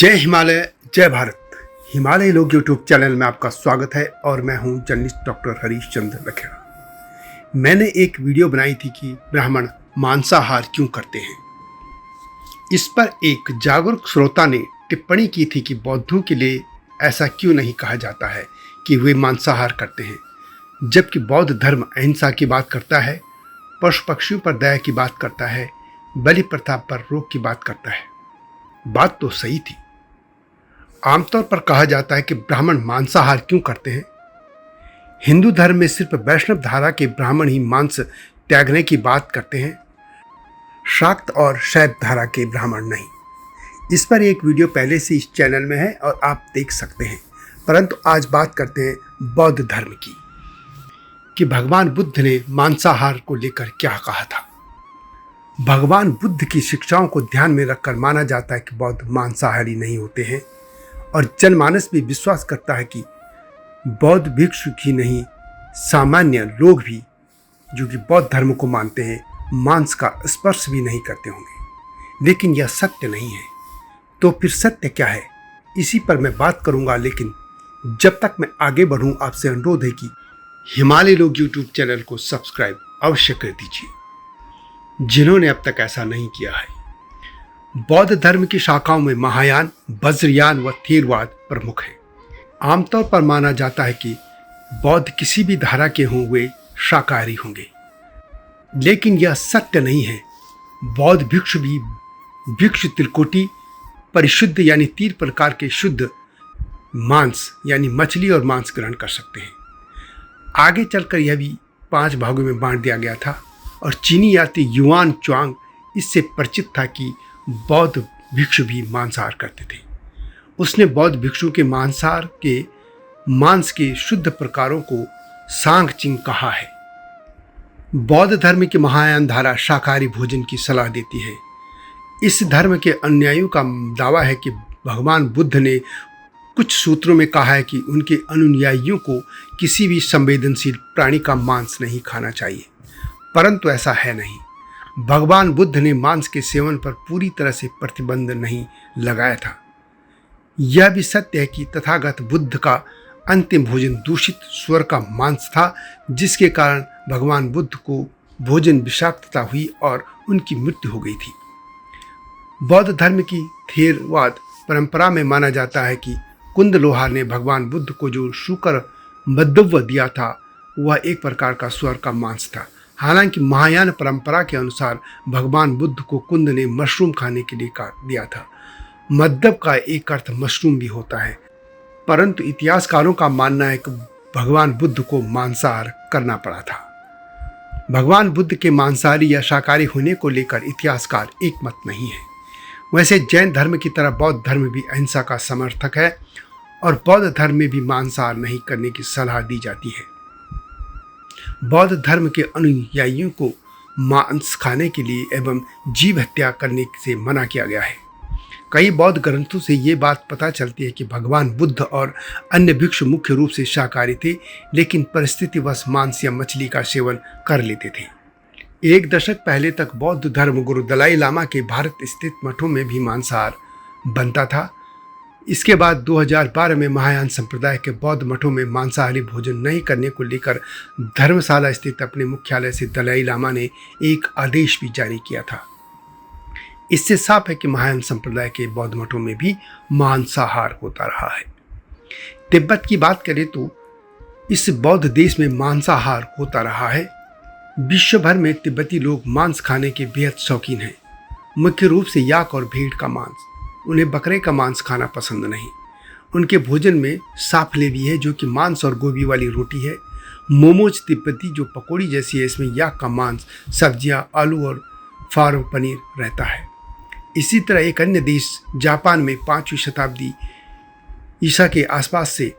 जय हिमालय जय भारत। हिमालय लोग यूट्यूब चैनल में आपका स्वागत है और मैं हूं जर्नलिस्ट डॉक्टर हरीश चंद्र लखेड़ा। मैंने एक वीडियो बनाई थी कि ब्राह्मण मांसाहार क्यों करते हैं। इस पर एक जागरूक श्रोता ने टिप्पणी की थी कि बौद्धों के लिए ऐसा क्यों नहीं कहा जाता है कि वे मांसाहार करते हैं, जबकि बौद्ध धर्म अहिंसा की बात करता है, पशु पक्षियों पर दया की बात करता है, बलि प्रथा पर रोक की बात करता है। बात तो सही थी। आमतौर पर कहा जाता है कि ब्राह्मण मांसाहार क्यों करते हैं। हिंदू धर्म में सिर्फ वैष्णव धारा के ब्राह्मण ही मांस त्यागने की बात करते हैं, शाक्त और शैव धारा के ब्राह्मण नहीं। इस पर एक वीडियो पहले से इस चैनल में है और आप देख सकते हैं। परंतु आज बात करते हैं बौद्ध धर्म की कि भगवान बुद्ध ने मांसाहार को लेकर क्या कहा था। भगवान बुद्ध की शिक्षाओं को ध्यान में रखकर माना जाता है कि बौद्ध मांसाहारी नहीं होते हैं और जनमानस भी विश्वास करता है कि बौद्ध भिक्षु ही नहीं, सामान्य लोग भी जो कि बौद्ध धर्म को मानते हैं मांस का स्पर्श भी नहीं करते होंगे। लेकिन यह सत्य नहीं है। तो फिर सत्य क्या है, इसी पर मैं बात करूंगा। लेकिन जब तक मैं आगे बढ़ूं, आपसे अनुरोध है कि हिमालय लोग यूट्यूब चैनल को सब्सक्राइब अवश्य कर दीजिए जिन्होंने अब तक ऐसा नहीं किया है। बौद्ध धर्म की शाखाओं में महायान, वज्रयान व थेरवाद प्रमुख है। आमतौर पर माना जाता है कि बौद्ध किसी भी धारा के हों वे शाकाहारी होंगे, लेकिन यह सत्य नहीं है। बौद्ध भिक्षु भी भिक्षु त्रिकोटि परिशुद्ध यानी 3 प्रकार के शुद्ध मांस यानी मछली और मांस ग्रहण कर सकते हैं। आगे चलकर यह भी 5 भागों में बांट दिया गया था और चीनी यात्री युआन च्वांग इससे परिचित था कि बौद्ध भिक्षु भी मांसाहार करते थे। उसने बौद्ध भिक्षु के मांसाहार के मांस के शुद्ध प्रकारों को सांग चिंग कहा है। बौद्ध धर्म की महायान धारा शाकाहारी भोजन की सलाह देती है। इस धर्म के अनुयायियों का दावा है कि भगवान बुद्ध ने कुछ सूत्रों में कहा है कि उनके अनुयायियों को किसी भी संवेदनशील प्राणी का मांस नहीं खाना चाहिए, परंतु ऐसा है नहीं। भगवान बुद्ध ने मांस के सेवन पर पूरी तरह से प्रतिबंध नहीं लगाया था। यह भी सत्य है कि तथागत बुद्ध का अंतिम भोजन दूषित सुअर का मांस था, जिसके कारण भगवान बुद्ध को भोजन विषाक्तता हुई और उनकी मृत्यु हो गई थी। बौद्ध धर्म की थेरवाद परंपरा में माना जाता है कि कुंद लोहार ने भगवान बुद्ध को जो शुकर मद्दव्य दिया था वह एक प्रकार का सुअर का मांस था। हालांकि महायान परंपरा के अनुसार भगवान बुद्ध को कुंद ने मशरूम खाने के लिए दिया था। मद्दव का एक अर्थ मशरूम भी होता है, परंतु इतिहासकारों का मानना है कि भगवान बुद्ध को मांसाहार करना पड़ा था। भगवान बुद्ध के मांसाहारी या शाकाहारी होने को लेकर इतिहासकार एक मत नहीं है। वैसे जैन धर्म की तरह बौद्ध धर्म भी अहिंसा का समर्थक है और बौद्ध धर्म में भी मांसाहार नहीं करने की सलाह दी जाती है। बौद्ध धर्म के अनुयायियों को मांस खाने के लिए एवं जीव हत्या करने से मना किया गया है। कई बौद्ध ग्रंथों से ये बात पता चलती है कि भगवान बुद्ध और अन्य भिक्षु मुख्य रूप से शाकाहारी थे, लेकिन परिस्थितिवश मांस या मछली का सेवन कर लेते थे। 1 दशक पहले तक बौद्ध धर्म गुरु दलाई लामा के भारत स्थित मठों में भी मांसाहार बनता था। इसके बाद 2012 में महायान संप्रदाय के बौद्ध मठों में मांसाहारी भोजन नहीं करने को लेकर धर्मशाला स्थित अपने मुख्यालय से दलाई लामा ने एक आदेश भी जारी किया था। इससे साफ है कि महायान संप्रदाय के बौद्ध मठों में भी मांसाहार होता रहा है। तिब्बत की बात करें तो इस बौद्ध देश में मांसाहार होता रहा है। विश्व भर में तिब्बती लोग मांस खाने के बेहद शौकीन हैं, मुख्य रूप से याक और भेड़ का मांस। उन्हें बकरे का मांस खाना पसंद नहीं। उनके भोजन में साफले भी है जो कि मांस और गोभी वाली रोटी है। मोमोज तिब्बती जो पकौड़ी जैसी है, इसमें याक का मांस, सब्जियां, आलू और फार्म पनीर रहता है। इसी तरह एक अन्य देश जापान में 5वीं शताब्दी ईसा के आसपास से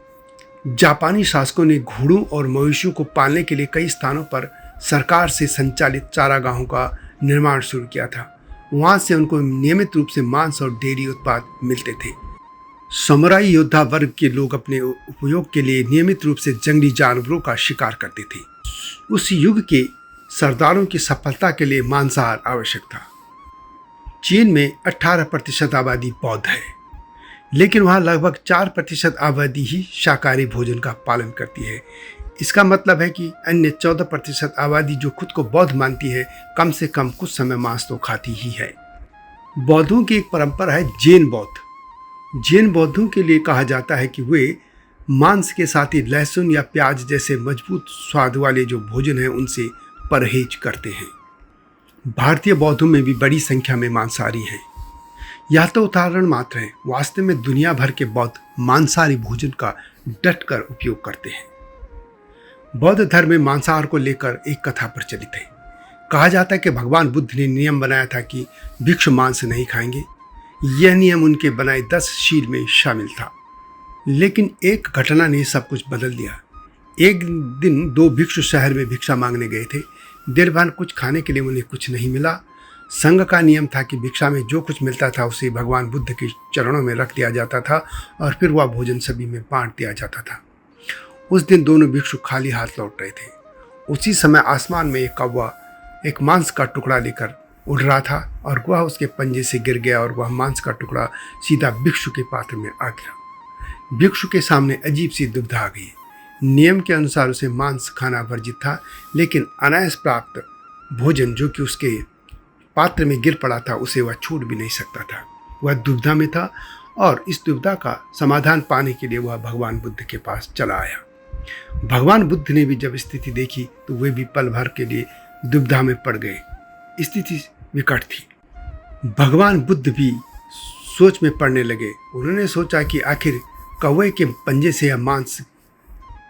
जापानी शासकों ने घोड़ों और मवेशियों को पालने के लिए कई स्थानों पर सरकार से संचालित चारागाहों का निर्माण शुरू किया था। वहां से उनको नियमित रूप से मांस और डेयरी उत्पाद मिलते थे। समुराई योद्धा वर्ग के लोग अपने उपयोग के लिए नियमित रूप से जंगली जानवरों का शिकार करते थे। उस युग के सरदारों की सफलता के लिए मांसाहार आवश्यक था। चीन में 18% आबादी बौद्ध है। लेकिन वहाँ लगभग 4% आबादी ही शाकाहारी भोजन का पालन करती है। इसका मतलब है कि अन्य 14% आबादी जो खुद को बौद्ध मानती है, कम से कम कुछ समय मांस तो खाती ही है। बौद्धों की एक परंपरा है जैन बौद्ध। जैन बौद्धों के लिए कहा जाता है कि वे मांस के साथ ही लहसुन या प्याज जैसे मजबूत स्वाद वाले जो भोजन है उनसे परहेज करते हैं। भारतीय बौद्धों में भी बड़ी संख्या में मांसाहारी हैं। यह तो उदाहरण मात्र है, वास्तव में दुनिया भर के बौद्ध मांसाहारी भोजन का डटकर उपयोग करते हैं। बौद्ध धर्म में मांसाहार को लेकर एक कथा प्रचलित है। कहा जाता है कि भगवान बुद्ध ने नियम बनाया था कि भिक्षु मांस नहीं खाएंगे। यह नियम उनके बनाए 10 शील में शामिल था, लेकिन एक घटना ने सब कुछ बदल दिया। एक दिन 2 भिक्षु शहर में भिक्षा मांगने गए थे। देर भर कुछ खाने के लिए उन्हें कुछ नहीं मिला। संघ का नियम था कि भिक्षा में जो कुछ मिलता था उसे भगवान बुद्ध के चरणों में रख दिया जाता था और फिर वह भोजन सभी में बांट दिया जाता था। उस दिन दोनों भिक्षु खाली हाथ लौट रहे थे। उसी समय आसमान में एक कौवा एक मांस का टुकड़ा लेकर उड़ रहा था और वह उसके पंजे से गिर गया और वह मांस का टुकड़ा सीधा भिक्षु के पात्र में आ गया। भिक्षु के सामने अजीब सी दुविधा आ गई। नियम के अनुसार उसे मांस खाना वर्जित था, लेकिन अनायास प्राप्त भोजन जो कि उसके पात्र में गिर पड़ा था उसे वह छूट भी नहीं सकता था। वह दुविधा में था और इस दुविधा का समाधान पाने के लिए वह भगवान बुद्ध के पास चला आया। भगवान बुद्ध ने भी जब स्थिति देखी तो वे भी पल भर के लिए दुविधा में पड़ गए। स्थिति विकट थी। भगवान बुद्ध भी सोच में पड़ने लगे। उन्होंने सोचा कि आखिर कौवे के पंजे से यह मांस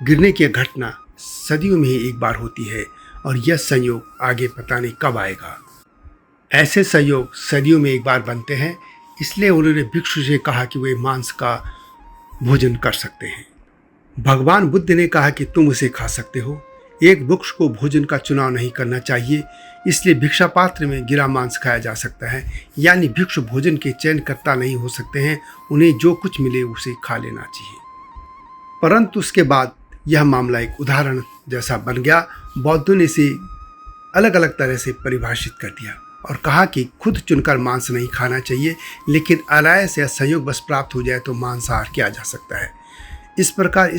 गिरने की घटना सदियों में ही एक बार होती है और यह संयोग आगे पता नहीं कब आएगा। ऐसे संयोग सदियों में एक बार बनते हैं, इसलिए उन्होंने भिक्षु से कहा कि वे मांस का भोजन कर सकते हैं। भगवान बुद्ध ने कहा कि तुम उसे खा सकते हो। एक भिक्षु को भोजन का चुनाव नहीं करना चाहिए, इसलिए भिक्षा पात्र में गिरा मांस खाया जा सकता है। यानी भिक्षु भोजन के चयनकर्ता नहीं हो सकते हैं, उन्हें जो कुछ मिले उसे खा लेना चाहिए। परंतु उसके बाद यह मामला एक उदाहरण जैसा बन गया। बौद्धों ने इसे अलग अलग तरह से परिभाषित कर दिया और कहा कि खुद चुनकर मांस नहीं खाना चाहिए, लेकिन अनायास या संयोग बस प्राप्त हो जाए तो मांसाहार किया जा सकता है। इस प्रकार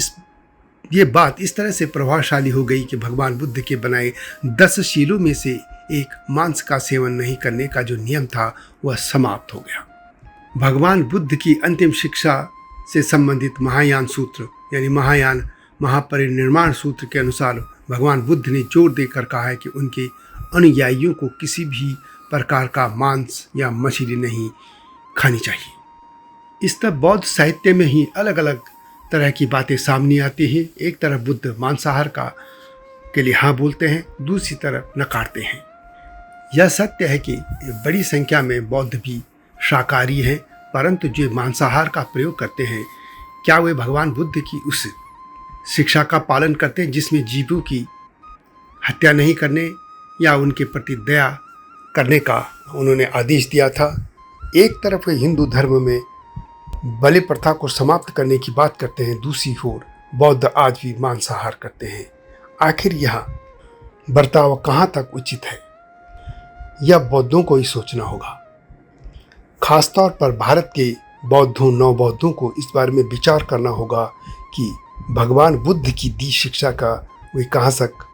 ये बात इस तरह से प्रभावशाली हो गई कि भगवान बुद्ध के बनाए 10 शीलों में से एक मांस का सेवन नहीं करने का जो नियम था वह समाप्त हो गया। भगवान बुद्ध की अंतिम शिक्षा से संबंधित महायान सूत्र यानी महायान महापरिनिर्वाण सूत्र के अनुसार भगवान बुद्ध ने जोर देकर कहा है कि उनके अनुयायियों को किसी भी प्रकार का मांस या मछली नहीं खानी चाहिए। इस तरह बौद्ध साहित्य में ही अलग अलग तरह की बातें सामने आती हैं। एक तरफ बुद्ध मांसाहार के लिए हाँ बोलते हैं, दूसरी तरफ नकारते हैं। यह सत्य है कि बड़ी संख्या में बौद्ध भी शाकाहारी हैं, परंतु जो मांसाहार का प्रयोग करते हैं, क्या वे भगवान बुद्ध की उस शिक्षा का पालन करते हैं जिसमें जीवों की हत्या नहीं करने या उनके प्रति दया करने का उन्होंने आदेश दिया था। एक तरफ वे हिंदू धर्म में बलि प्रथा को समाप्त करने की बात करते हैं, दूसरी ओर बौद्ध आज भी मांसाहार करते हैं। आखिर यह बर्ताव कहाँ तक उचित है, यह बौद्धों को ही सोचना होगा। खासतौर पर भारत के बौद्धों नव बौद्धों को इस बारे में विचार करना होगा कि भगवान बुद्ध की दी शिक्षा का वे कहाँ तक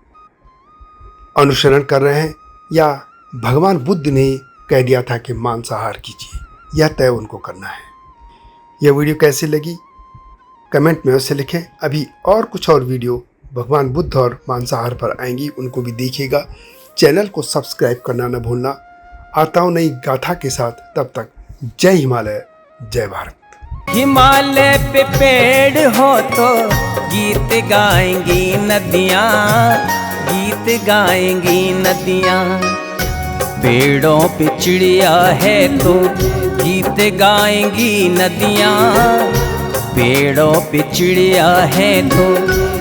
अनुसरण कर रहे हैं या भगवान बुद्ध ने कह दिया था कि मांसाहार कीजिए, यह तय उनको करना है। यह वीडियो कैसी लगी कमेंट में अवश्य लिखें। अभी और कुछ और वीडियो भगवान बुद्ध और मांसाहार पर आएंगी, उनको भी देखिएगा। चैनल को सब्सक्राइब करना न भूलना। आता हूँ नई गाथा के साथ, तब तक जय हिमालय, जय भारत। हिमालय पे पेड़ हो तो गीत गाएंगी नदियाँ, गीत गाएंगी नदियाँ। पेड़ों पे चिड़िया है तो गीत गाएंगी नदियाँ, पेड़ों पे चिड़िया है तो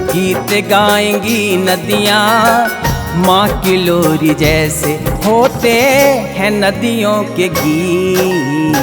गीत गाएंगी नदियाँ। माँ की लोरी जैसे होते हैं नदियों के गीत,